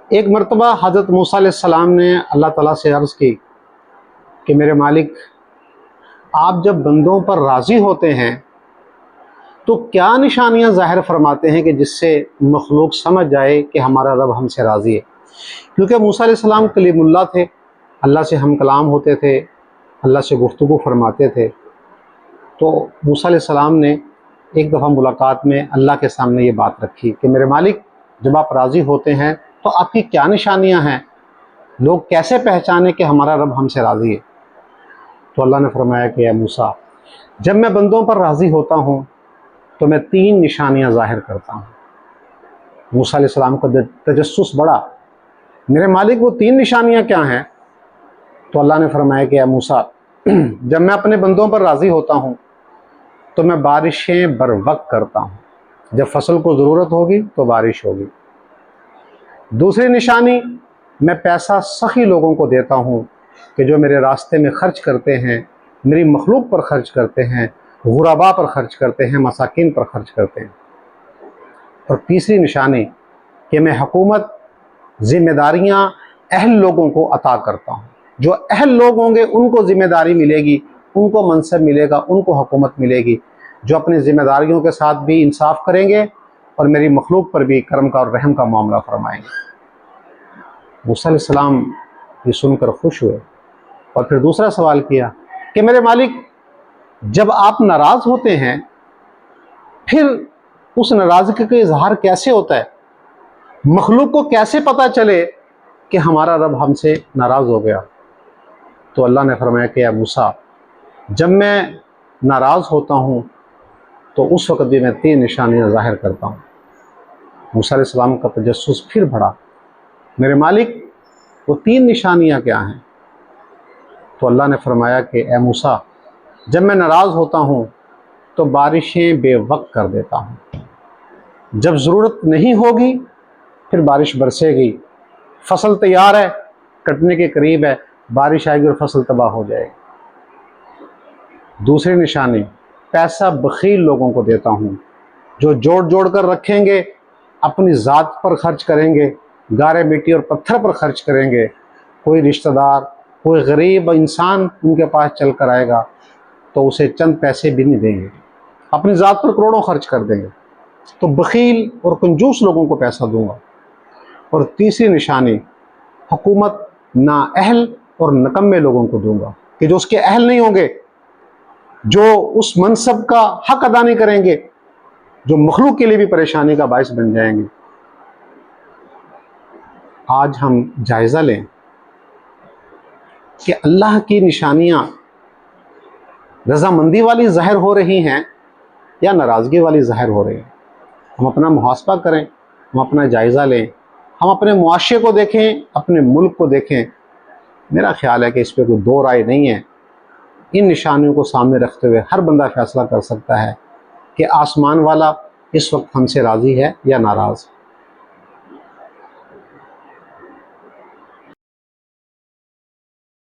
ایک مرتبہ حضرت موسیٰ علیہ السلام نے اللہ تعالیٰ سے عرض کی کہ میرے مالک، آپ جب بندوں پر راضی ہوتے ہیں تو کیا نشانیاں ظاہر فرماتے ہیں کہ جس سے مخلوق سمجھ جائے کہ ہمارا رب ہم سے راضی ہے؟ کیونکہ موسیٰ علیہ السلام کلیم اللہ تھے، اللہ سے ہم کلام ہوتے تھے، اللہ سے گفتگو فرماتے تھے۔ تو موسیٰ علیہ السلام نے ایک دفعہ ملاقات میں اللہ کے سامنے یہ بات رکھی کہ میرے مالک، جب آپ راضی ہوتے ہیں تو آپ کی کیا نشانیاں ہیں؟ لوگ کیسے پہچانے کہ ہمارا رب ہم سے راضی ہے؟ تو اللہ نے فرمایا کہ اے موسیٰ، جب میں بندوں پر راضی ہوتا ہوں تو میں 3 نشانیاں ظاہر کرتا ہوں۔ موسیٰ علیہ السلام کا تجسس بڑھا، میرے مالک وہ 3 نشانیاں کیا ہیں؟ تو اللہ نے فرمایا کہ اے موسیٰ، جب میں اپنے بندوں پر راضی ہوتا ہوں تو میں بارشیں بر وقت کرتا ہوں، جب فصل کو ضرورت ہوگی تو بارش ہوگی۔ دوسری نشانی، میں پیسہ سخی لوگوں کو دیتا ہوں کہ جو میرے راستے میں خرچ کرتے ہیں، میری مخلوق پر خرچ کرتے ہیں، غرباء پر خرچ کرتے ہیں، مساکین پر خرچ کرتے ہیں۔ اور تیسری نشانی کہ میں حکومت، ذمہ داریاں اہل لوگوں کو عطا کرتا ہوں۔ جو اہل لوگ ہوں گے ان کو ذمہ داری ملے گی، ان کو منصب ملے گا، ان کو حکومت ملے گی، جو اپنی ذمہ داریوں کے ساتھ بھی انصاف کریں گے اور میری مخلوق پر بھی کرم کا اور رحم کا معاملہ فرمائیں گے۔ موسیٰ علیہ السلام یہ سن کر خوش ہوئے اور پھر دوسرا سوال کیا کہ میرے مالک، جب آپ ناراض ہوتے ہیں پھر اس ناراضگی کا اظہار کیسے ہوتا ہے؟ مخلوق کو کیسے پتہ چلے کہ ہمارا رب ہم سے ناراض ہو گیا؟ تو اللہ نے فرمایا کہ اے موسیٰ، جب میں ناراض ہوتا ہوں تو اس وقت بھی میں 3 نشانیاں ظاہر کرتا ہوں۔ موسیٰ علیہ السلام کا تجسس پھر بڑھا، میرے مالک وہ 3 نشانیاں کیا ہیں؟ تو اللہ نے فرمایا کہ اے موسیٰ، جب میں ناراض ہوتا ہوں تو بارشیں بے وقت کر دیتا ہوں، جب ضرورت نہیں ہوگی پھر بارش برسے گی، فصل تیار ہے، کٹنے کے قریب ہے، بارش آئے گی اور فصل تباہ ہو جائے گی۔ دوسری نشانی، پیسہ بخیل لوگوں کو دیتا ہوں، جو جوڑ جوڑ کر رکھیں گے، اپنی ذات پر خرچ کریں گے، گارے مٹی اور پتھر پر خرچ کریں گے۔ کوئی رشتہ دار، کوئی غریب انسان ان کے پاس چل کر آئے گا تو اسے چند پیسے بھی نہیں دیں گے، اپنی ذات پر کروڑوں خرچ کر دیں گے۔ تو بخیل اور کنجوس لوگوں کو پیسہ دوں گا۔ اور تیسری نشانی، حکومت نااہل اور نکمے لوگوں کو دوں گا کہ جو اس کے اہل نہیں ہوں گے، جو اس منصب کا حق ادا نہیں کریں گے، جو مخلوق کے لیے بھی پریشانی کا باعث بن جائیں گے۔ آج ہم جائزہ لیں کہ اللہ کی نشانیاں رضامندی والی ظاہر ہو رہی ہیں یا ناراضگی والی ظاہر ہو رہی ہیں۔ ہم اپنا محاسبہ کریں، ہم اپنا جائزہ لیں، ہم اپنے معاشرے کو دیکھیں، اپنے ملک کو دیکھیں۔ میرا خیال ہے کہ اس پہ کوئی 2 رائے نہیں ہے۔ ان نشانیوں کو سامنے رکھتے ہوئے ہر بندہ فیصلہ کر سکتا ہے کہ آسمان والا اس وقت ہم سے راضی ہے یا ناراض۔